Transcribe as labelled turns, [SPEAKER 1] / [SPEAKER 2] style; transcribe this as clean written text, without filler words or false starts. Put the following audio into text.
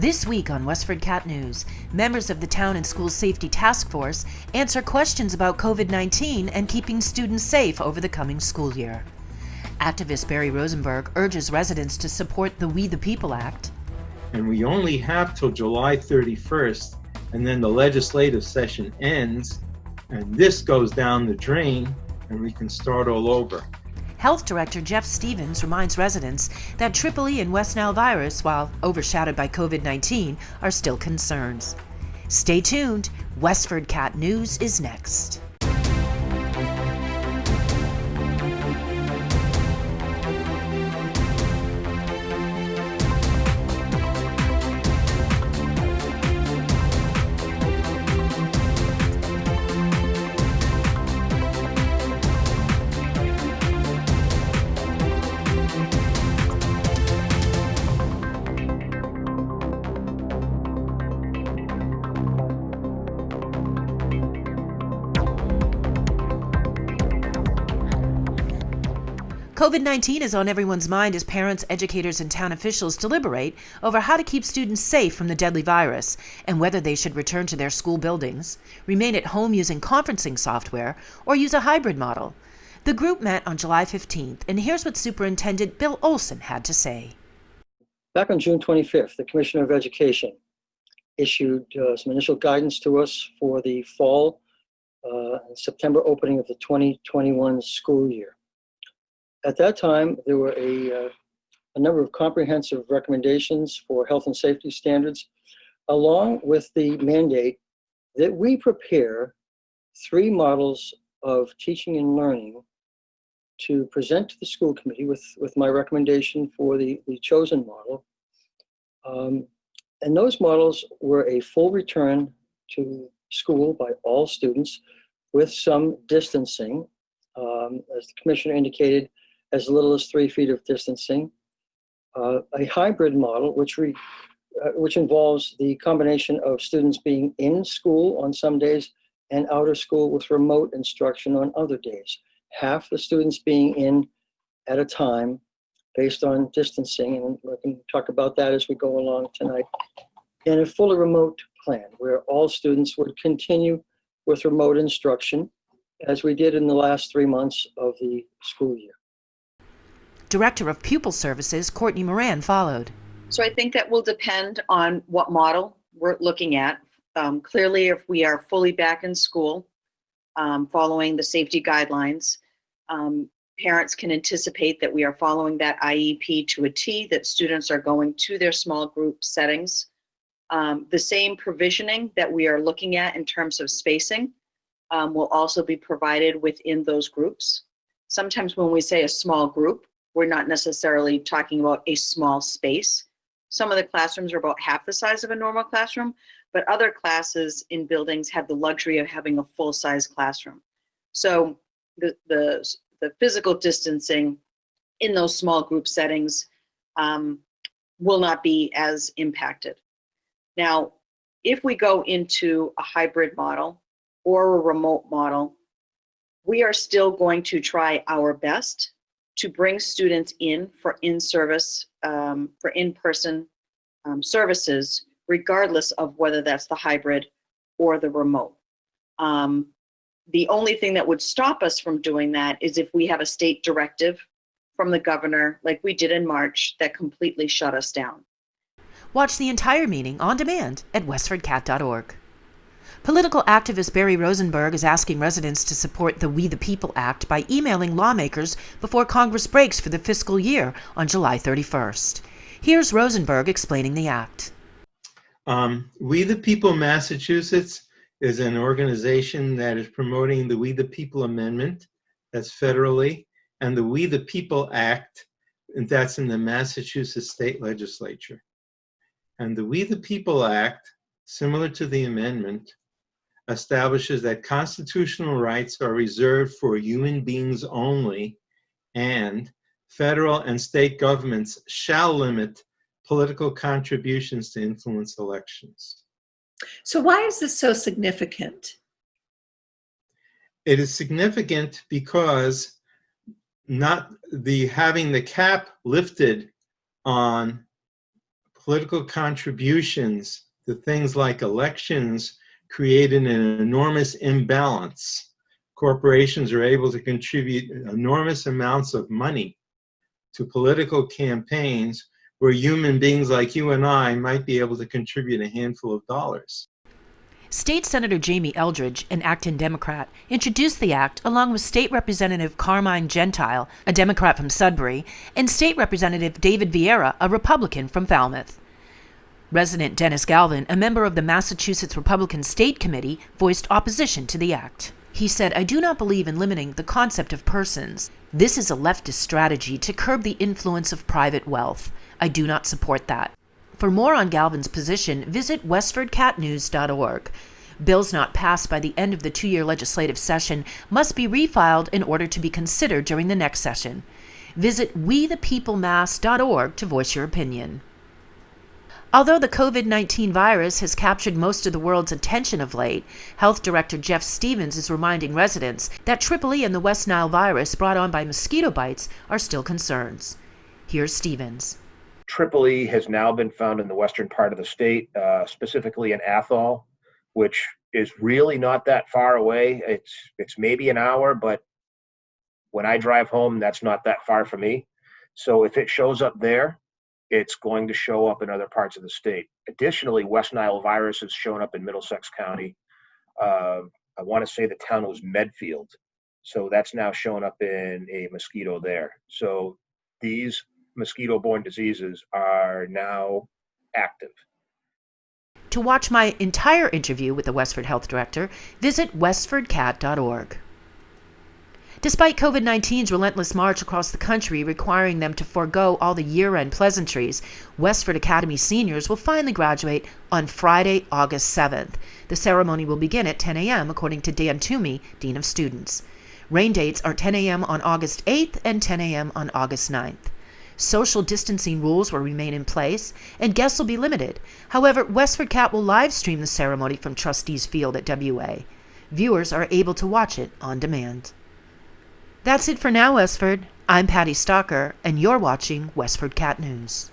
[SPEAKER 1] This week on WestfordCAT News, members of the Town and School Safety Task Force answer questions about COVID-19 and keeping students safe over the coming school year. Activist Barry Rosenberg urges residents to support the We the People Act.
[SPEAKER 2] And we only have till July 31st, and then the legislative session ends, and this goes down the drain, and we can start all over.
[SPEAKER 1] Health Director Jeff Stevens reminds residents that Triple E and West Nile virus, while overshadowed by COVID-19, are still concerns. Stay tuned. WestfordCAT News is next. COVID-19 is on everyone's mind as parents, educators, and town officials deliberate over how to keep students safe from the deadly virus and whether they should return to their school buildings, remain at home using conferencing software, or use a hybrid model. The group met on July 15th, and here's what Superintendent Bill Olson had to say.
[SPEAKER 3] Back on June 25th, the Commissioner of Education issued some initial guidance to us for the fall and September opening of the 2021 school year. At that time, there were a number of comprehensive recommendations for health and safety standards, along with the mandate that we prepare 3 models of teaching and learning to present to the school committee with my recommendation for the chosen model. And those models were a full return to school by all students with some distancing, as the Commissioner indicated, as little as 3 feet of distancing, a hybrid model, which involves the combination of students being in school on some days and out of school with remote instruction on other days. Half the students being in at a time based on distancing, and we can talk about that as we go along tonight, and a fully remote plan where all students would continue with remote instruction as we did in the last 3 months of the school year.
[SPEAKER 1] Director of Pupil Services, Courtney Moran, followed.
[SPEAKER 4] So I think that will depend on what model we're looking at. Clearly, if we are fully back in school, following the safety guidelines, parents can anticipate that we are following that IEP to a T, that students are going to their small group settings. The same provisioning that we are looking at in terms of spacing will also be provided within those groups. Sometimes when we say a small group, we're not necessarily talking about a small space. Some of the classrooms are about half the size of a normal classroom, but other classes in buildings have the luxury of having a full-size classroom. So the physical distancing in those small group settings will not be as impacted. Now, if we go into a hybrid model or a remote model, we are still going to try our best to bring students in for in-service, for in-person services, regardless of whether that's the hybrid or the remote. The only thing that would stop us from doing that is if we have a state directive from the governor, like we did in March, that completely shut us down.
[SPEAKER 1] Watch the entire meeting on demand at westfordcat.org. Political activist Barry Rosenberg is asking residents to support the We the People Act by emailing lawmakers before Congress breaks for the fiscal year on July 31st. Here's Rosenberg explaining the act.
[SPEAKER 2] We the People Massachusetts is an organization that is promoting the We the People Amendment, that's federally, and the We the People Act, and that's in the Massachusetts State Legislature. And the We the People Act, similar to the amendment, establishes that constitutional rights are reserved for human beings only, and federal and state governments shall limit political contributions to influence elections.
[SPEAKER 5] So why is this so significant?
[SPEAKER 2] It is significant because having the cap lifted on political contributions to things like elections created an enormous imbalance. Corporations are able to contribute enormous amounts of money to political campaigns where human beings like you and I might be able to contribute a handful of dollars.
[SPEAKER 1] State Senator Jamie Eldridge, an Acton Democrat, introduced the act along with State Representative Carmine Gentile, a Democrat from Sudbury, and State Representative David Vieira, a Republican from Falmouth. Resident Dennis Galvin, a member of the Massachusetts Republican State Committee, voiced opposition to the act. He said, "I do not believe in limiting the concept of persons. This is a leftist strategy to curb the influence of private wealth. I do not support that." For more on Galvin's position, visit WestfordCATnews.org. Bills not passed by the end of the 2-year legislative session must be refiled in order to be considered during the next session. Visit WeThePeopleMass.org to voice your opinion. Although the COVID-19 virus has captured most of the world's attention of late, Health Director Jeff Stevens is reminding residents that EEE and the West Nile virus brought on by mosquito bites are still concerns. Here's Stevens.
[SPEAKER 6] EEE has now been found in the western part of the state, specifically in Athol, which is really not that far away. It's maybe an hour, but when I drive home, that's not that far for me. So if it shows up there, it's going to show up in other parts of the state. Additionally, West Nile virus has shown up in Middlesex County. I want to say the town was Medfield. So that's now shown up in a mosquito there. So these mosquito-borne diseases are now active.
[SPEAKER 1] To watch my entire interview with the Westford Health Director, visit WestfordCAT.org. Despite COVID-19's relentless march across the country requiring them to forego all the year-end pleasantries, Westford Academy seniors will finally graduate on Friday, August 7th. The ceremony will begin at 10 a.m., according to Dan Toomey, Dean of Students. Rain dates are 10 a.m. on August 8th and 10 a.m. on August 9th. Social distancing rules will remain in place, and guests will be limited. However, WestfordCAT will live stream the ceremony from Trustees Field at WA. Viewers are able to watch it on demand. That's it for now, Westford. I'm Patty Stalker, and you're watching WestfordCAT News.